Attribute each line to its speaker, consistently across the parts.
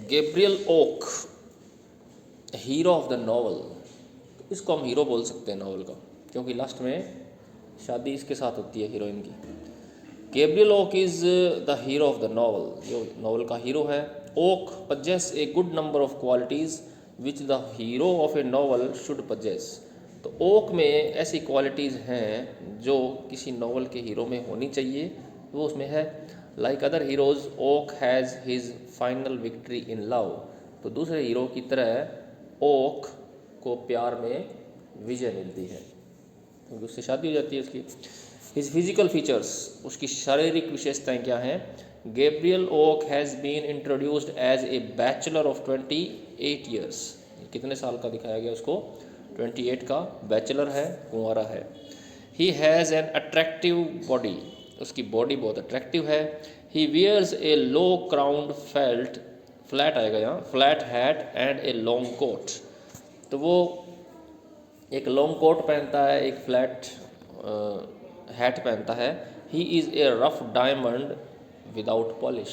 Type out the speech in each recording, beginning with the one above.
Speaker 1: Gabriel Oak, hero of the novel. इसको हम hero बोल सकते हैं नॉवल का, क्योंकि लास्ट में शादी इसके साथ होती है हीरोइन की। Gabriel Oak is the hero of the novel, जो नॉवल का हीरो है। Oak possesses a good number of qualities which the hero of a novel should possess. तो ओक में ऐसी क्वालिटीज़ हैं जो किसी नॉवल के हीरो में होनी चाहिए, वो उसमें है। Like other heroes Oak has his final victory in love. तो दूसरे हीरो की तरह ओक को प्यार में विजय मिलती है, क्योंकि उससे शादी हो जाती है उसकी। हिज फिजिकल फीचर्स, उसकी शारीरिक विशेषताएं क्या हैं? Gabriel Oak has been introduced as a bachelor of 28 years. कितने साल का दिखाया गया उसको? 28 का बैचलर है, कुंवारा है। He has an attractive body, उसकी बॉडी बहुत अट्रैक्टिव है। He wears a low crowned felt, flat आएगा यहाँ, flat hat and a long coat. तो वो एक लॉन्ग कोट पहनता है, एक फ्लैट हैट पहनता है। He is a rough diamond without polish.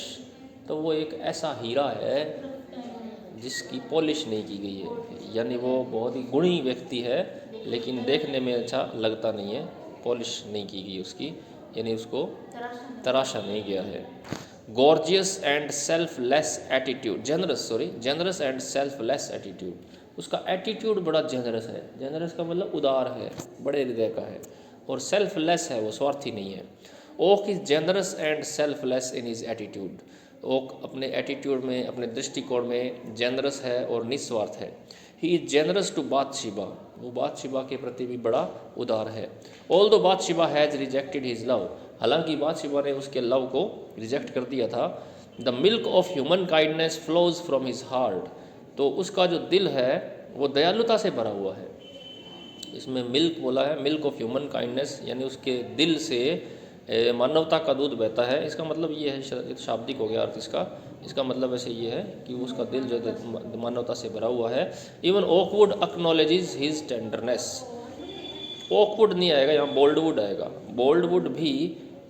Speaker 1: तो वो एक ऐसा हीरा है जिसकी पॉलिश नहीं की गई है, यानी वो बहुत ही गुणी व्यक्ति है, लेकिन देखने में अच्छा लगता नहीं है, पॉलिश नहीं की गई उसकी, यानी उसको तराशा नहीं गया है। Gorgeous and selfless attitude, generous and selfless attitude. उसका एटीट्यूड बड़ा जेनरस है। जेनरस का मतलब उदार है, बड़े हृदय का है, और सेल्फलेस है, वो स्वार्थी नहीं है। Oak is generous and selfless in his attitude. Oak अपने एटीट्यूड में, अपने दृष्टिकोण में जेनरस है और निस्वार्थ है। He is generous to Bathsheba, वो बाथशिबा के प्रति भी बड़ा उदार है। Although Bathsheba has rejected his love, हालांकि बाथशिबा ने उसके लव को रिजेक्ट कर दिया था। The milk of human kindness flows from his heart, तो उसका जो दिल है वो दयालुता से भरा हुआ है। इसमें मिल्क बोला है, मिल्क ऑफ ह्यूमन काइंडनेस, यानी उसके दिल से मानवता का दूध बहता है। इसका मतलब ये है, शाब्दिक हो गया अर्थ इसका मतलब ऐसे ये है कि उसका दिल जो मानवता से भरा हुआ है। Even oakwood acknowledges his tenderness, oakwood नहीं आएगा यहाँ, बोल्डवुड आएगा। बोल्डवुड भी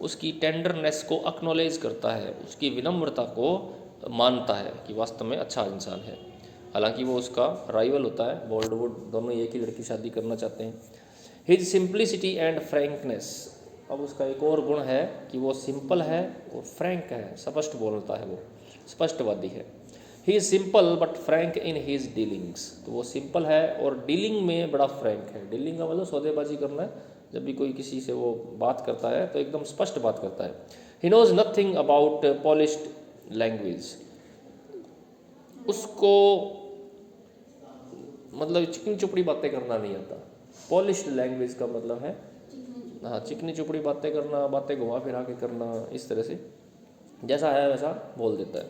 Speaker 1: उसकी टेंडरनेस को एक्नॉलेज करता है, उसकी विनम्रता को मानता है कि वास्तव में अच्छा इंसान है। हालांकि वो उसका राइवल होता है, बोल्डवुड, दोनों एक ही लड़की शादी करना चाहते हैं। हिज सिंप्लिसिटी एंड फ्रैंकनेस, अब उसका एक और गुण है कि वो सिंपल है और फ्रैंक है, स्पष्ट बोलता है, वो स्पष्टवादी है। He is simple but frank in his dealings, तो वो सिंपल है और डीलिंग में बड़ा फ्रैंक है। डीलिंग का मतलब सौदेबाजी करना है, जब भी कोई किसी से वो बात करता है तो एकदम स्पष्ट बात करता है। He knows nothing about polished language, उसको मतलब चिकनी चुपड़ी बातें करना नहीं आता। पॉलिश्ड लैंग्वेज का मतलब है हाँ, चिकनी चुपड़ी बातें करना, बातें घुमा फिरा के करना, इस तरह से जैसा है वैसा बोल देता है।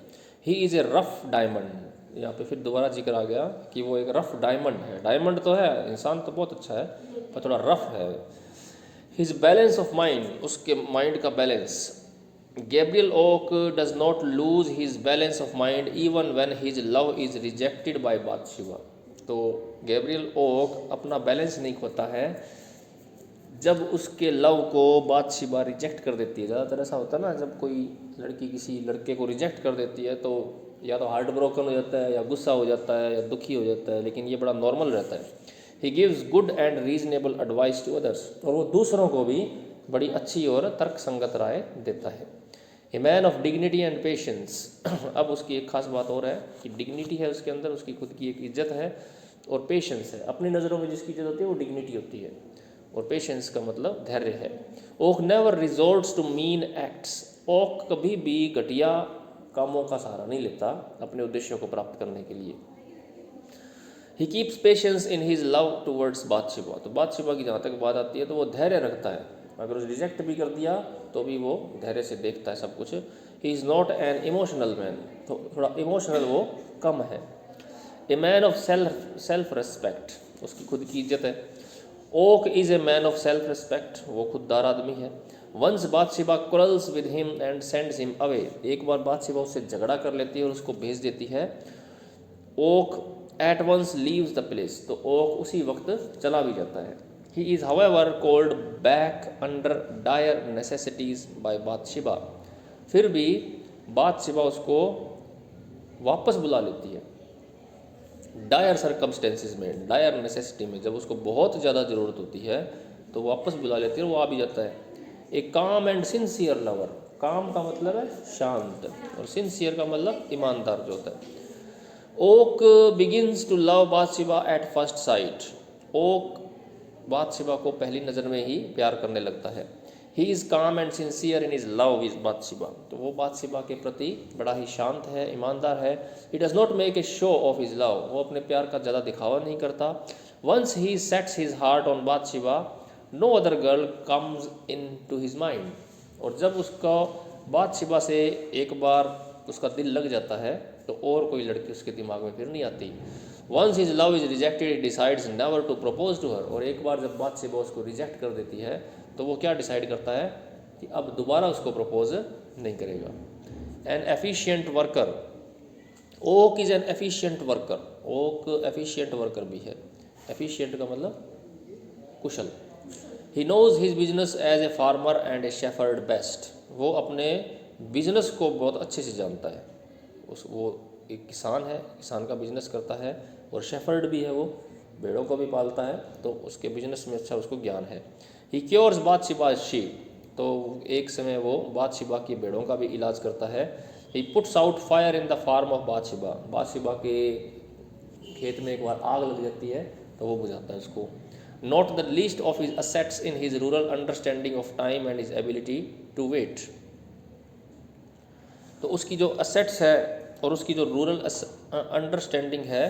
Speaker 1: He is a rough diamond, यहाँ पे फिर दोबारा जिक्र आ गया कि वो एक रफ डायमंड है। डायमंड तो है, इंसान तो बहुत अच्छा है, पर थोड़ा रफ है। हिज बैलेंस ऑफ माइंड, उसके माइंड का balance. Gabriel Oak does not lose his balance of mind even when his love is rejected by Bathsheba. तो गैब्रियल ओक अपना बैलेंस नहीं खोता है जब उसके लव को बाथशिबा रिजेक्ट कर देती है। ज़्यादातर ऐसा होता है ना, जब कोई लड़की किसी लड़के को रिजेक्ट कर देती है तो या तो हार्ट ब्रोकन हो जाता है, या गुस्सा हो जाता है, या दुखी हो जाता है, लेकिन ये बड़ा नॉर्मल रहता है। He gives good and reasonable advice to others, और वो दूसरों को भी बड़ी अच्छी और तर्क संगत राय देता है। A man of dignity and patience, अब उसकी एक खास बात और है कि डिग्निटी है उसके अंदर, उसकी खुद की एक इज्जत है, और पेशेंस है। अपनी नज़रों में जिसकी इज्जत होती है वो डिग्निटी होती है, और पेशेंस का मतलब धैर्य है। Oak never resorts to mean acts, Oak कभी भी घटिया कामों का सहारा नहीं लेता अपने उद्देश्यों को प्राप्त करने के लिए। He keeps patience in his love towards Bathsheba, तो बाथशिबा की जहाँ तक बात आती है तो वो धैर्य रखता है, अगर उसे रिजेक्ट भी कर दिया तो भी वो धैर्य से देखता है सब कुछ। He is not an emotional man, तो थोड़ा इमोशनल वो कम है। A man of self respect, उसकी खुद की इज्जत है। Oak is a man of self respect, वो खुददार आदमी है। Once Bathsheba quarrels with him and sends him away, एक बार बाथशिबा उससे झगड़ा कर लेती है और उसको भेज देती है। Oak at once leaves the place, तो ओक उसी वक्त चला भी जाता है। He is however called back under dire necessities by Bathsheba, फिर भी बाथशिबा उसको वापस बुला लेती है। डायर सर्कमस्टेंसेस में, डायर नेसेसिटी में, जब उसको बहुत ज़्यादा ज़रूरत होती है तो वापस बुला लेती है और वो आ भी जाता है। ए काम एंड सिंसियर लवर, काम का मतलब है शांत और सिंसियर का मतलब ईमानदार जो होता है। Oak begins to love Bathsheba at first sight, Oak Bathsheba को पहली नज़र में ही प्यार करने लगता है। He is calm and sincere in his love with Bathsheba, तो वो बाथशेबा के प्रति बड़ा ही शांत है, ईमानदार है। He does not make a show of his love, वो अपने प्यार का ज़्यादा दिखावा नहीं करता। Once he sets his heart on Bathsheba no other girl comes into his mind, और जब उसका बाथशेबा से एक बार उसका दिल लग जाता है तो और कोई लड़की उसके दिमाग में फिर नहीं आती। Once his love is rejected decides never to propose to her, और एक बार जब बाथशेबा उसको रिजेक्ट कर देती है तो वो क्या डिसाइड करता है कि अब दोबारा उसको प्रपोज नहीं करेगा। An efficient worker, Oak is an efficient worker, Oak efficient worker भी है। एफिशिएंट का मतलब कुशल। He knows his business as a farmer and a shepherd best, वो अपने बिजनेस को बहुत अच्छे से जानता है। वो एक किसान है, किसान का बिजनेस करता है, और शेफर्ड भी है, वो भेड़ों को भी पालता है, तो उसके बिजनेस में अच्छा उसको ज्ञान है। ही क्योर्स बाथशेबा शीप, तो एक समय वो बाथशेबा की भेड़ों का भी इलाज करता है। He puts out fire in the farm of Bathsheba, Bathsheba के खेत में एक बार आग लग जाती है तो वो बुझाता है उसको। Not the least of his assets in his rural understanding of time and his ability to wait, तो उसकी जो असेट्स है और उसकी जो रूरल अंडरस्टैंडिंग है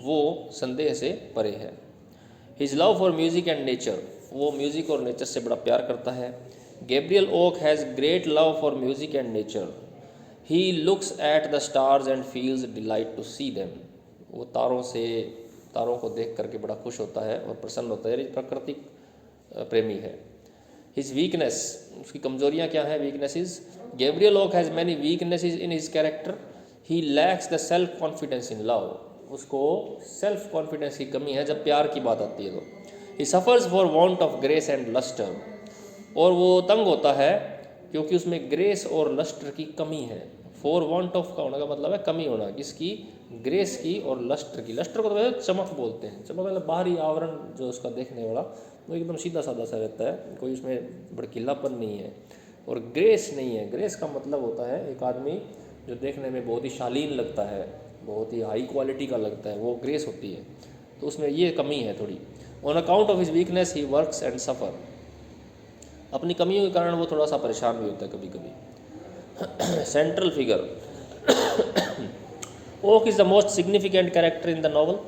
Speaker 1: वो संदेह से परे है। His love for music and nature, वो म्यूज़िक और नेचर से बड़ा प्यार करता है। Gabriel Oak has great love for music and nature, he looks at the stars and feels delight to see them, वो तारों को देख करके बड़ा खुश होता है और प्रसन्न होता है, प्राकृतिक प्रेमी है। हिज वीकनेस, उसकी कमजोरियाँ क्या हैं, weaknesses. Gabriel Oak has many weaknesses in his character, he lacks the self confidence in love, उसको सेल्फ कॉन्फिडेंस की कमी है जब प्यार की बात आती है तो। He suffers for want of grace and lustre, और वो तंग होता है क्योंकि उसमें ग्रेस और लस्टर की कमी है। फॉर वांट ऑफ का होने का मतलब है कमी होना, किसकी, ग्रेस की और लस्टर की। लस्टर को तो चमक बोलते हैं, चमक मतलब बाहरी आवरण जो उसका देखने वाला वो एकदम सीधा साधा सा रहता है, कोई उसमें भड़कीलापन नहीं है। और ग्रेस नहीं है, ग्रेस का मतलब होता है एक आदमी जो देखने में बहुत ही शालीन लगता है, बहुत ही हाई क्वालिटी का लगता है, वो ग्रेस होती है, तो उसमें ये कमी है थोड़ी। On account of his weakness he works and suffer, अपनी कमियों के कारण वो थोड़ा सा परेशान भी होता है कभी कभी। Central figure, Oak is the most significant character in the novel,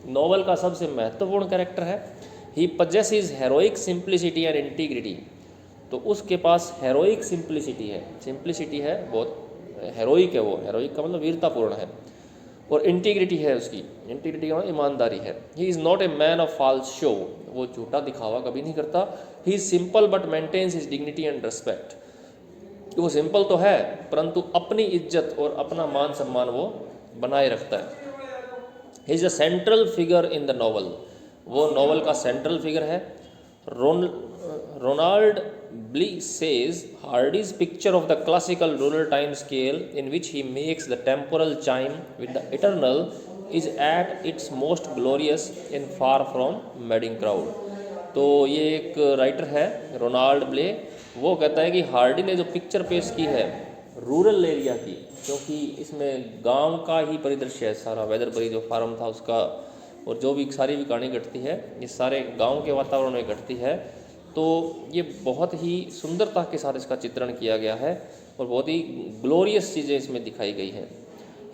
Speaker 1: novel का सबसे महत्वपूर्ण कैरेक्टर है। He possesses heroic simplicity and integrity, तो उसके पास हेरोइक सिंप्लिसिटी है, सिंप्लिसिटी है, बहुत हेरोइक है वो, हेरोइक का मतलब वीरतापूर्ण है, और इंटीग्रिटी है उसकी, इंटीग्रिटी का मतलब ईमानदारी है। He is not a man of false show, वो झूठा दिखावा कभी नहीं करता। He is simple but maintains his dignity and respect, वो सिंपल तो है परंतु अपनी इज्जत और अपना मान सम्मान वो बनाए रखता है। He is a central figure in the novel, वो नॉवल का सेंट्रल फिगर है। Ronald Blythe says Hardy's picture of the classical rural time scale in which he makes the temporal chime with the eternal is at its most glorious in Far From Madding Crowd। तो ये एक writer है Ronald ब्ले, वो कहता है कि Hardy ने जो पिक्चर पेश की है रूरल एरिया की, क्योंकि इसमें गांव का ही परिदृश्य है सारा, वेदरबरी जो फार्म था उसका, और जो भी सारी भी कहानी घटती है ये सारे गांव के वातावरण में घटती है, तो ये बहुत ही सुंदरता के साथ इसका चित्रण किया गया है और बहुत ही ग्लोरियस चीज़ें इसमें दिखाई गई हैं।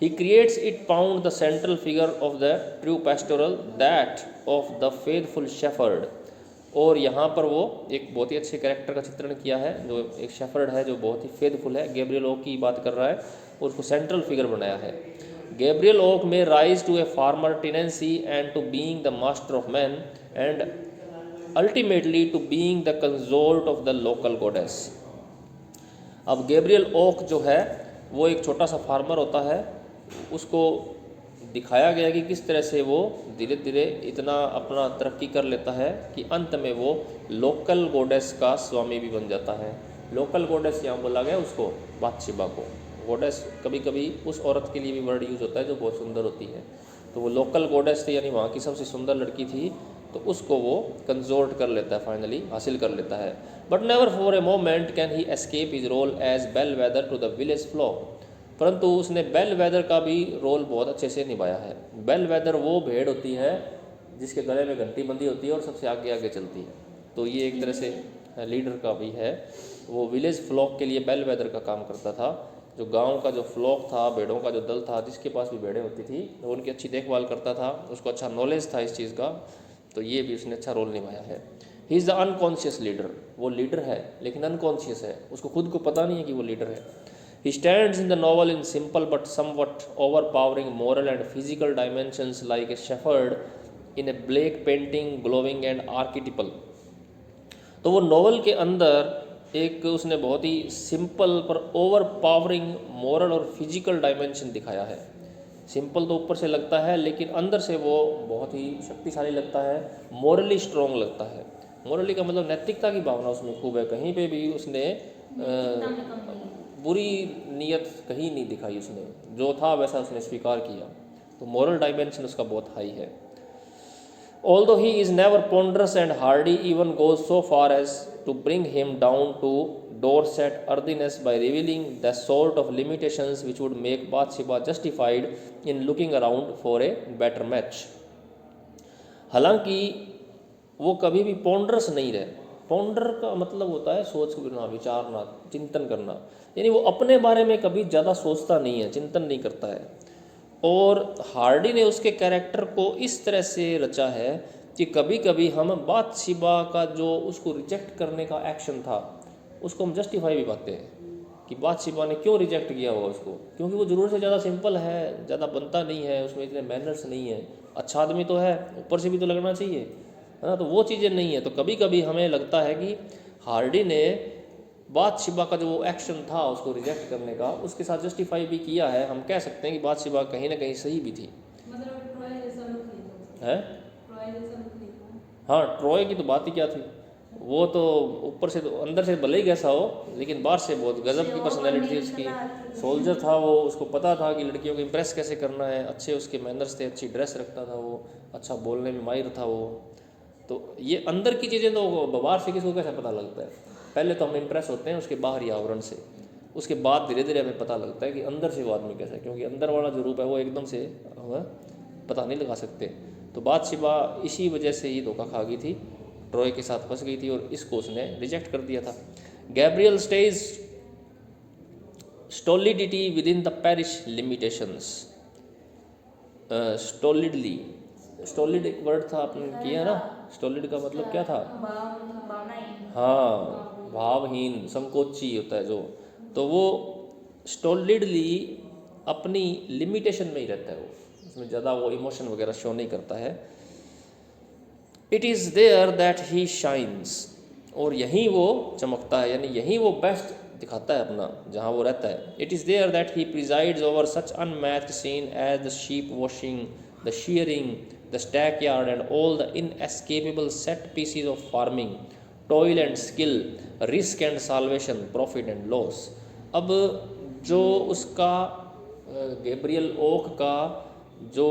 Speaker 1: He creates it pound the central figure of the true pastoral that of the faithful shepherd, और यहाँ पर वो एक बहुत ही अच्छे कैरेक्टर का चित्रण किया है, जो एक शेफर्ड है जो बहुत ही फेथफुल है, गैब्रियल ओक की बात कर रहा है और उसको सेंट्रल फिगर बनाया है। गैब्रियल ओक में rise to a farmer tenancy and to being the master of man and ultimately to being the consort of the local goddess. अब गैब्रियल ओक जो है वो एक छोटा सा फार्मर होता है, उसको दिखाया गया कि किस तरह से वो धीरे धीरे इतना अपना तरक्की कर लेता है कि अंत में वो लोकल गॉडेस का स्वामी भी बन जाता है। लोकल गॉडेस यहाँ बोला गया उसको, बाथशेबा को, गॉडेस कभी कभी उस औरत के लिए भी वर्ड यूज़ होता है जो बहुत सुंदर होती है, तो वो लोकल गॉडेस थी यानी वहाँ की सबसे सुंदर लड़की थी, तो उसको वो कंजोर्ट कर लेता है, फाइनली हासिल कर लेता है। But never for a moment can he escape his role as bellwether to the village flock, परंतु उसने बेल वेदर का भी रोल बहुत अच्छे से निभाया है। बेल वेदर वो भेड़ होती है जिसके गले में घंटी बंधी होती है और सबसे आगे आगे चलती है, तो ये एक तरह से लीडर का भी है। वो विलेज फ्लॉक के लिए बेल वेदर का काम करता था, जो गांव का जो फ्लॉक था, भेड़ों का जो दल था, जिसके पास भी भेड़ें होती थी, वो उनकी अच्छी देखभाल करता था, उसको अच्छा नॉलेज था इस चीज़ का, तो ये भी उसने अच्छा रोल निभाया है। He is the unconscious leader, वो लीडर है लेकिन अनकॉन्शियस है, उसको खुद को पता नहीं है कि वो लीडर है। He stands in the novel in simple but somewhat overpowering moral and physical dimensions like a shepherd in a black painting glowing and archetypal. तो वो नॉवल के अंदर एक उसने बहुत ही सिंपल पर ओवर पावरिंग मोरल और फिजिकल डायमेंशन दिखाया है। सिंपल तो ऊपर से लगता है लेकिन अंदर से वो बहुत ही शक्तिशाली लगता है, मोरली स्ट्रॉन्ग लगता है। मोरली का मतलब नैतिकता की भावना उसमें खूब है, कहीं पे भी उसने बुरी नीयत कहीं नहीं दिखाई, उसने जो था वैसा उसने स्वीकार किया, तो मोरल डायमेंशन उसका बहुत हाई है। Although he is never ponderous and hardy, even goes so far as to bring him down to Dorset earthiness by revealing the sort of limitations which would make Bathsheba justified in looking around for a better match. हालांकि वो कभी भी पॉन्डरस नहीं रहे। Ponder का मतलब होता है सोचना, विचारना, चिंतन करना, यानी वो अपने बारे में कभी ज़्यादा सोचता नहीं है, चिंतन नहीं करता है। और हार्डी ने उसके कैरेक्टर को इस तरह से रचा है कि कभी कभी हम बाथशिबा का जो उसको रिजेक्ट करने का एक्शन था उसको हम जस्टिफाई भी पाते हैं कि बाथशिबा ने क्यों रिजेक्ट किया होगा उसको, क्योंकि वो ज़रूरत से ज़्यादा सिंपल है, ज़्यादा बनता नहीं है, उसमें इतने मैनर्स नहीं है, अच्छा आदमी तो है, ऊपर से भी तो लगना चाहिए, है ना, तो वो चीज़ें नहीं है। तो कभी कभी हमें लगता है कि हार्डी ने बाथशिबा का जो वो एक्शन था उसको रिजेक्ट करने का, उसके साथ जस्टिफाई भी किया है। हम कह सकते हैं कि बाथशिबा कहीं ना कहीं सही भी थी, है। हाँ, ट्रॉय की तो बात ही क्या थी, वो तो ऊपर से तो अंदर से भले ही कैसा हो लेकिन बाहर से बहुत गजब की पर्सनैलिटी थी उसकी। सोल्जर था वो, उसको पता था कि लड़कियों को इम्प्रेस कैसे करना है, अच्छे उसके मैनर्स थे, अच्छी ड्रेस रखता था वो, अच्छा बोलने में माहिर था वो। तो ये अंदर की चीज़ें तो बाहर से किसी को कैसे पता लगता है, पहले तो हम इम्प्रेस होते हैं उसके बाहरी आवरण से, उसके बाद धीरे धीरे हमें पता लगता है कि अंदर से वो आदमी कैसा है, क्योंकि अंदर वाला जो रूप है वो एकदम से हम पता नहीं लगा सकते। तो बाथशिबा इसी वजह से ही धोखा खा गई थी, ट्रॉय के साथ फंस गई थी और इसको उसने रिजेक्ट कर दिया था। Gabriel stays stolidity within the parish limitations. Stolidly, stolid एक वर्ड था आपने किया ना, स्टोलिड का मतलब क्या था? हाँ, भावहीन, संकोची होता है जो, तो वो स्टोलिडली अपनी लिमिटेशन में ही रहता है, वो उसमें ज़्यादा वो इमोशन वगैरह शो नहीं करता है। It is there that he shines, और यहीं वो चमकता है, यानी यहीं वो बेस्ट दिखाता है अपना जहाँ वो रहता है। It is there that he presides over such unmatched scene as the sheep washing, the shearing, the stack yard and all the inescapable set pieces of farming, toil and skill, risk and salvation, profit and loss. अब जो उसका Gabriel okay का जो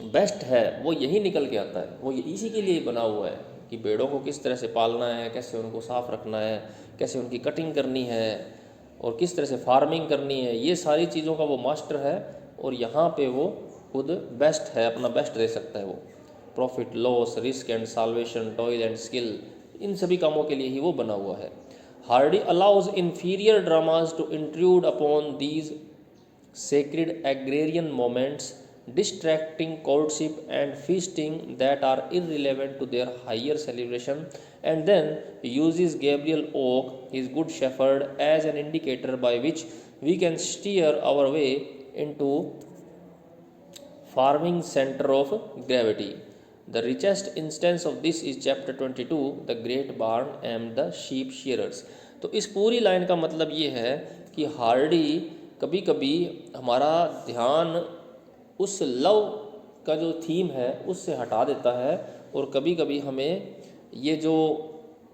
Speaker 1: best है वो यही निकल के आता है, वो इसी के लिए बना हुआ है कि भेड़ों को किस तरह से पालना है, कैसे उनको साफ़ रखना है, कैसे उनकी कटिंग करनी है और किस तरह से फार्मिंग करनी है, ये सारी चीज़ों का वो मास्टर है। और यहाँ पे वो खुद बेस्ट है, अपना बेस्ट दे सकता है वो। Profit, loss, risk and salvation, toil and skill, इन सभी कामों के लिए ही वो बना हुआ है। Hardy allows inferior dramas to intrude upon these sacred agrarian moments, distracting courtship and feasting that are irrelevant to their higher celebration, and then uses Gabriel Oak, his good shepherd, as an indicator by which we can steer our way into farming center of gravity. The richest instance of this is chapter 22, the great barn and the sheep shearers. तो इस पूरी line का मतलब ये है कि Hardy कभी कभी हमारा ध्यान उस लव का जो थीम है उससे हटा देता है, और कभी कभी हमें ये जो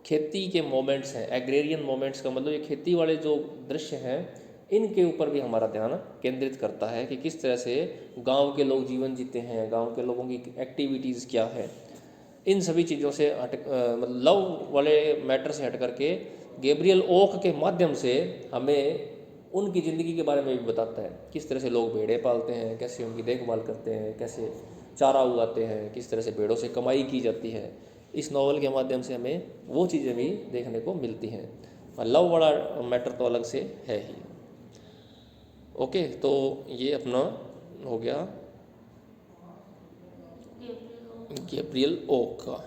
Speaker 1: खेती के मोमेंट्स हैं, एग्रेरियन मोमेंट्स का मतलब ये खेती वाले जो दृश्य हैं इनके ऊपर भी हमारा ध्यान केंद्रित करता है कि किस तरह से गांव के लोग जीवन जीते हैं, गांव के लोगों की एक्टिविटीज़ क्या है। इन सभी चीज़ों से मतलब लव वाले मैटर से हट करके गैब्रियल ओक के माध्यम से हमें उनकी ज़िंदगी के बारे में भी बताता है, किस तरह से लोग भेड़ें पालते हैं, कैसे उनकी देखभाल करते हैं, कैसे चारा उगाते हैं, किस तरह से भेड़ों से कमाई की जाती है। इस नावल के माध्यम से हमें वो चीज़ें भी देखने को मिलती हैं। लव वाला मैटर तो अलग से है ही। ओके, तो ये अपना हो गया गैब्रियल ओक का।